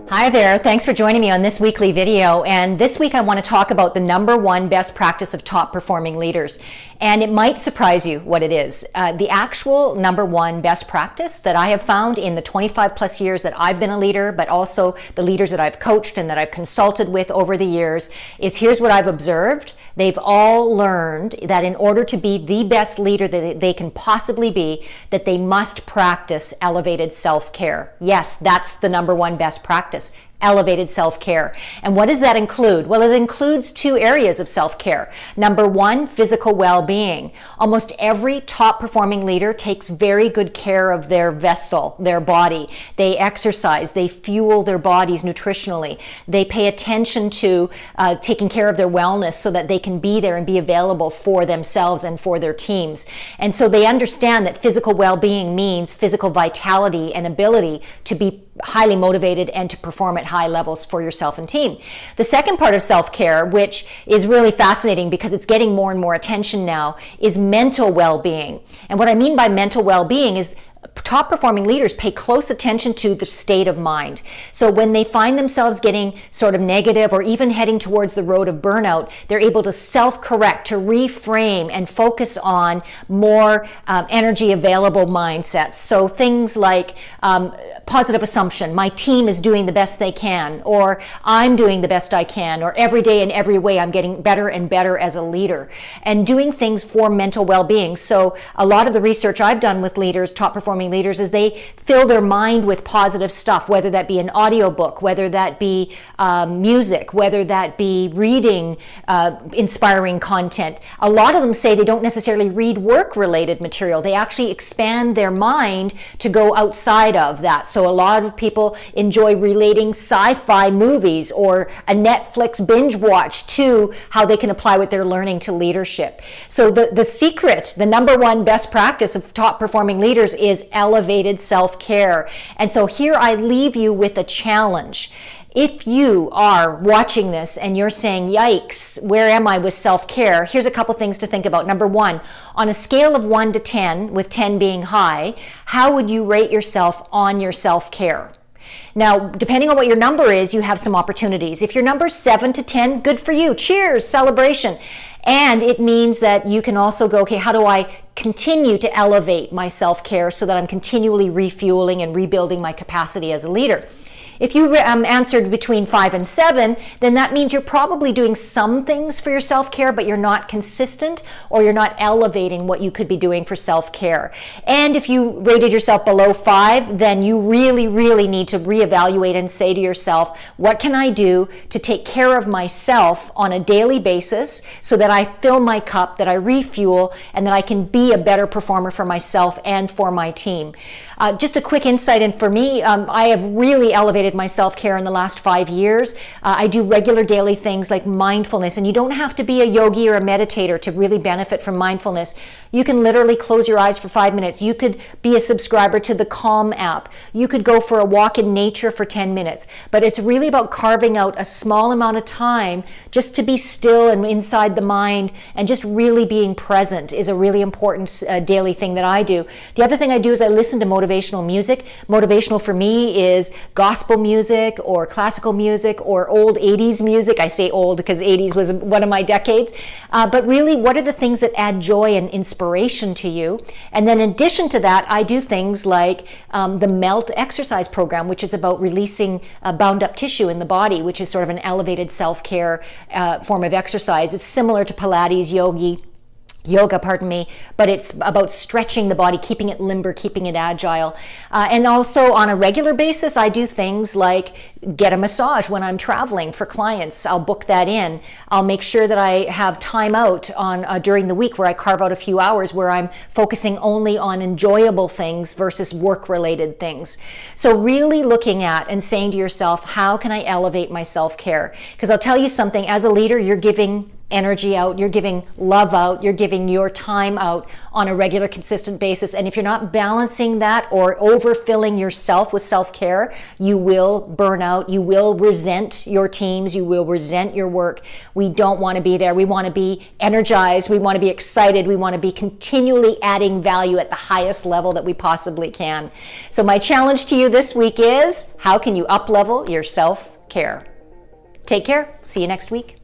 Hi there, thanks for joining me on this weekly video. And this week I want to talk about the #1 best practice of top performing leaders. And it might surprise you what it is. The actual #1 best practice that I have found in the 25 plus years that I've been a leader, but also the leaders that I've coached and that I've consulted with over the years, is here's what I've observed. They've all learned that in order to be the best leader that they can possibly be, that they must practice elevated self-care. Yes, that's the #1 best practice. Elevated self-care. And what does that include? Well, it includes two areas of self-care. #1, physical well-being. Almost every top performing leader takes very good care of their vessel, their body. They exercise, they fuel their bodies nutritionally. They pay attention to taking care of their wellness so that they can be there and be available for themselves and for their teams. And so they understand that physical well-being means physical vitality and ability to be highly motivated and to perform at high levels for yourself and team. The second part of self-care, which is really fascinating because it's getting more and more attention now, is mental well-being. And what I mean by mental well-being is top performing leaders pay close attention to the state of mind. So when they find themselves getting sort of negative or even heading towards the road of burnout, they're able to self-correct, to reframe and focus on more energy available mindsets. So things like positive assumption, my team is doing the best they can, or I'm doing the best I can, or every day in every way I'm getting better and better as a leader, and doing things for mental well-being. So a lot of the research I've done with leaders, top performing leaders, is they fill their mind with positive stuff, whether that be an audiobook, whether that be music, whether that be reading inspiring content. A lot of them say they don't necessarily read work-related material. They actually expand their mind to go outside of that. So a lot of people enjoy relating sci-fi movies or a Netflix binge watch to how they can apply what they're learning to leadership. So the secret, the #1 best practice of top performing leaders is elevated self-care. And so here I leave you with a challenge. If you are watching this and you're saying, yikes, where am I with self-care? Here's a couple things to think about. #1, on a scale of 1 to 10, with 10 being high, how would you rate yourself on your self-care? Now, depending on what your number is, you have some opportunities. If your number is 7 to 10, good for you. Cheers, celebration. And it means that you can also go, okay, how do I continue to elevate my self-care so that I'm continually refueling and rebuilding my capacity as a leader? If you answered between 5 and 7, then that means you're probably doing some things for your self-care, but you're not consistent, or you're not elevating what you could be doing for self-care. And if you rated yourself below 5, then you really, really need to reevaluate and say to yourself, what can I do to take care of myself on a daily basis so that I fill my cup, that I refuel, and that I can be a better performer for myself and for my team. Just a quick insight, and for me, I have really elevated my self-care in the last 5 years. I do regular daily things like mindfulness, and you don't have to be a yogi or a meditator to really benefit from mindfulness. You can literally close your eyes for 5 minutes. You could be a subscriber to the Calm app. You could go for a walk in nature for 10 minutes. But it's really about carving out a small amount of time just to be still and inside the mind, and just really being present is a really important daily thing that I do. The other thing I do is I listen to motivational music. Motivational for me is gospel music or classical music or old 80s music. I say old because 80s was one of my decades. But really, what are the things that add joy and inspiration to you? And then in addition to that, I do things like the MELT exercise program, which is about releasing bound up tissue in the body, which is sort of an elevated self-care form of exercise. It's similar to Pilates, yoga, but it's about stretching the body, keeping it limber, keeping it agile. And also on a regular basis, I do things like get a massage when I'm traveling for clients. I'll book that in. I'll make sure that I have time out during the week where I carve out a few hours where I'm focusing only on enjoyable things versus work-related things. So really looking at and saying to yourself, how can I elevate my self-care? Because I'll tell you something, as a leader, you're giving energy out, you're giving love out, you're giving your time out on a regular, consistent basis. And if you're not balancing that or overfilling yourself with self-care, you will burn out, you will resent your teams, you will resent your work. We don't want to be there. We want to be energized, we want to be excited, we want to be continually adding value at the highest level that we possibly can. So my challenge to you this week is, how can you up-level your self-care? Take care. See you next week.